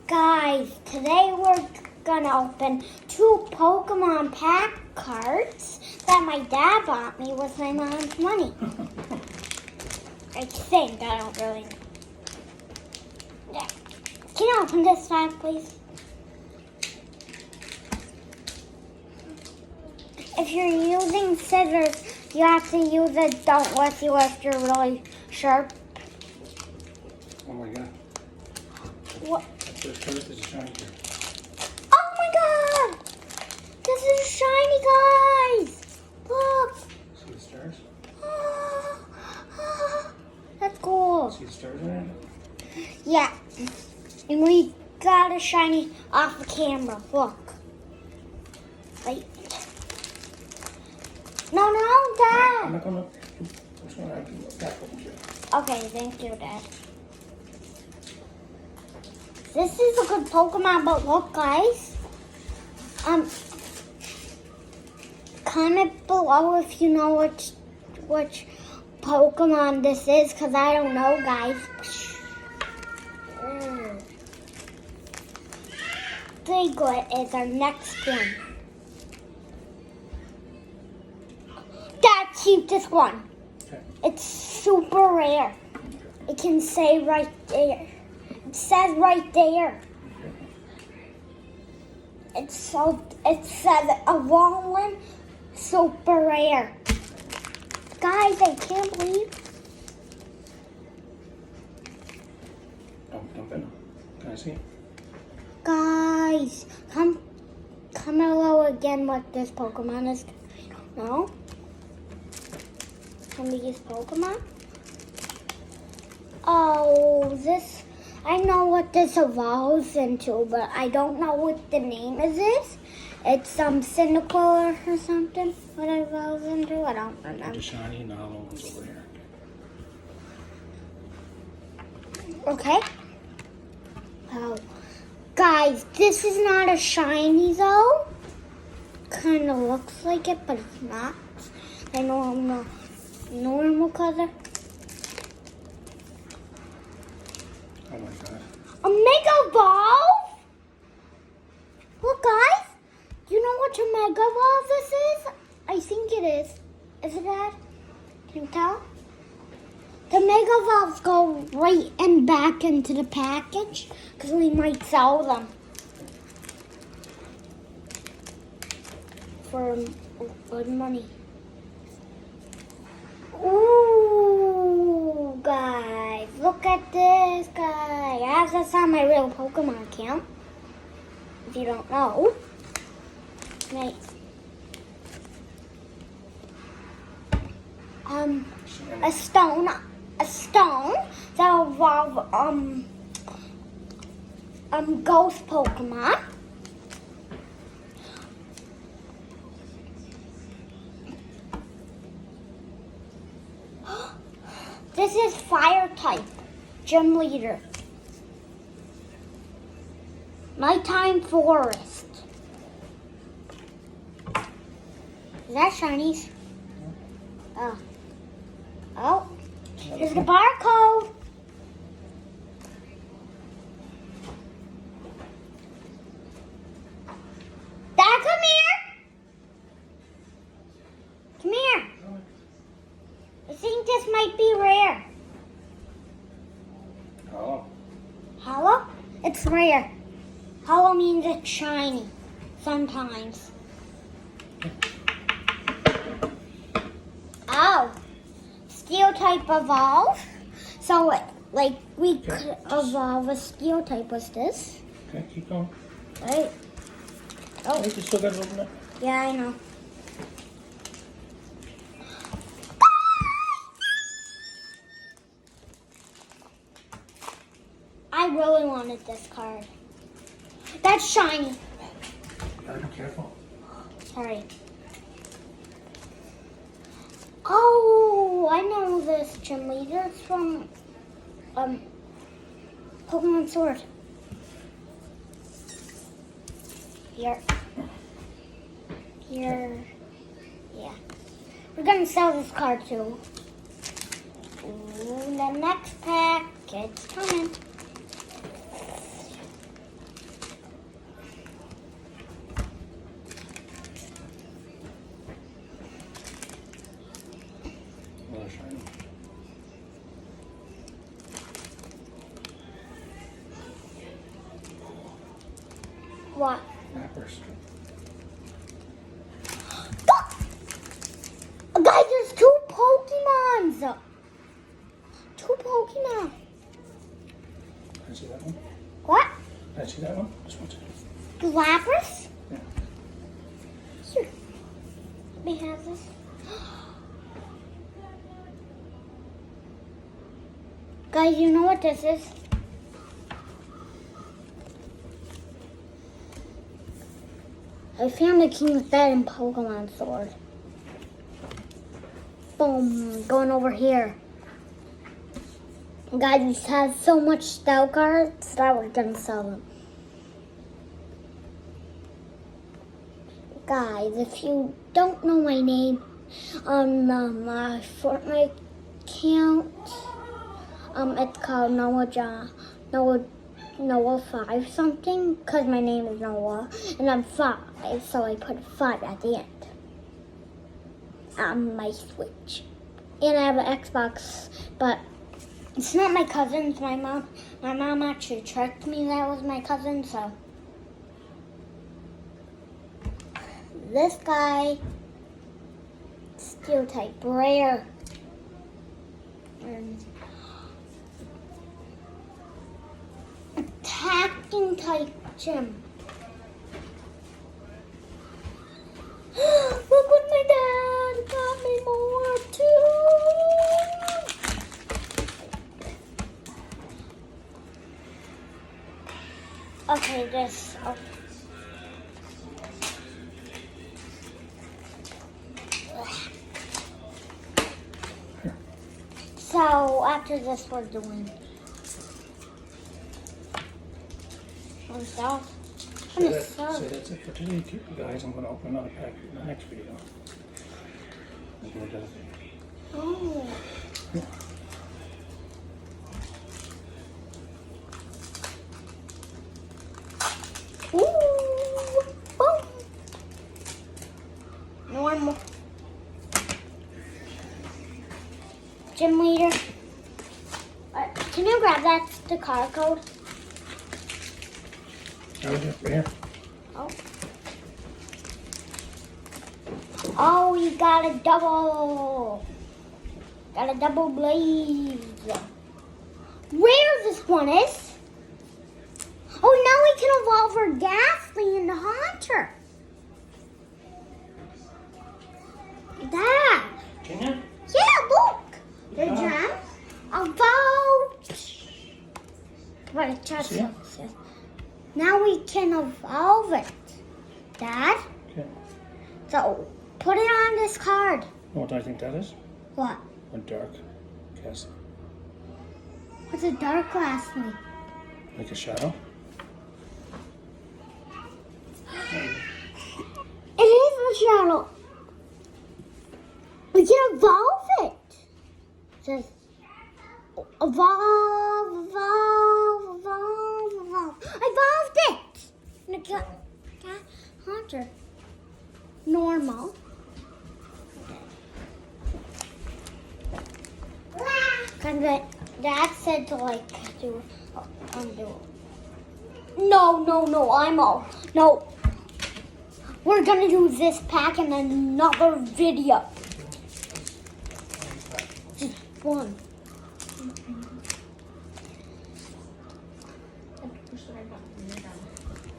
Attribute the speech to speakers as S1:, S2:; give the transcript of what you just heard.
S1: Guys, today we're gonna open 2 Pokemon pack cards that my dad bought me with my mom's money. I think, I don't really know. Yeah. Can you open this pack, please? If you're using scissors, you have to use it. Don't let you if you're really sharp.
S2: Oh my god.
S1: What?
S2: This card is a shiny card.
S1: Oh my god! This is shiny, guys! Look!
S2: See the stars?
S1: That's cool.
S2: See the stars in it?
S1: Yeah. And we got a shiny off the camera. Look. Wait. No, Dad!
S2: I'm not gonna. Which one? I can that one here.
S1: Okay, thank you, Dad. This is a good Pokemon, but look, guys. Comment below if you know which Pokemon this is, because I don't know, guys. Diglett is our next one. That's this one.
S2: Okay.
S1: It's super rare. It can say right there. It says right there. It says a Wallen super rare. Guys, I can't believe.
S2: Don't dump it. Can I see it?
S1: Guys, comment below again what this Pokemon is. I don't know. Can we use Pokemon? Oh, this. I know what this evolves into, but I don't know what the name is this. It's Cynical or something. What it evolves into, I don't remember.
S2: The shiny and the hollow ones over here.
S1: Okay. Oh, guys, this is not a shiny though. Kind of looks like it, but it's not. I know I'm not normal color.
S2: Oh my god.
S1: A Mega Evolve? Look, guys. Do you know what a Mega Evolve this is? I think it is. Is it that? Can you tell? The Mega Evolves go right and back into the package because we might sell them for good money. Ooh, guys, look at this guy. I have this on my real Pokemon account. If you don't know. Right. A stone that will evolve ghost Pokemon. This is fire type, gym leader. Nighttime forest. Is that shinies? Oh. Oh. Here's the barcode. Dad, come here. Come here. I think this might be rare.
S2: Hollow.
S1: Hollow? It's rare. Hollow means it's shiny. Sometimes. Oh. Steel type evolve. So, we could evolve a steel type with this.
S2: Okay, keep going.
S1: Right? Oh.
S2: Hey, you still got it open up?
S1: Yeah, I know. I really wanted this card. That's shiny.
S2: You gotta be careful.
S1: Sorry. Oh, I know this gym leader. It's from Pokemon Sword. Here. Yeah. We're gonna sell this card too. Ooh, the next pack, it's coming. What?
S2: Wrappers.
S1: Guys, there's 2 Pokemons. 2 Pokemon.
S2: Can I see that one?
S1: What?
S2: Can I see that one? This one's
S1: The Lapras?
S2: Yeah.
S1: Here. Let me have this. Guys, you know what this is? I found the King's Bed in Pokemon Sword. Boom, going over here. Guys, we have so much style cards that we're gonna sell them. Guys, if you don't know my name on my Fortnite account, it's called Noah 5 something, because my name is Noah, and I'm 5, so I put 5 at the end on my Switch. And I have an Xbox, but it's not my cousin's. My mom actually tricked me that was my cousin, so. This guy, Steel type, rare. And attacking type gym. Look what my dad got me more too. Okay, this. Oh. So after this, we're doing.
S2: So that's it for today, guys. I'm going to open another pack in the next video.
S1: Oh. Ooh. Boom. Normal. Gym leader. Can you grab that? The car code.
S2: Right here.
S1: Oh. Oh, you got a double. Got a double blaze. Rare this one is. Oh, now we can evolve our Ghastly into Haunter. That.
S2: Can you?
S1: Yeah, look. The gem. Evolve. What a touch.
S2: See it?
S1: Now we can evolve it. Dad?
S2: Okay.
S1: So, put it on this card.
S2: What do I think that is?
S1: What?
S2: A dark castle.
S1: What's a dark Ghastly?
S2: Like a shadow?
S1: It is a shadow. We can evolve it. It says, evolve, evolve, evolve, evolve. I evolved it. And it got Haunter. Normal. And Dad said to do undo. No, I'm all. No. We're gonna do this pack in another video. Just one.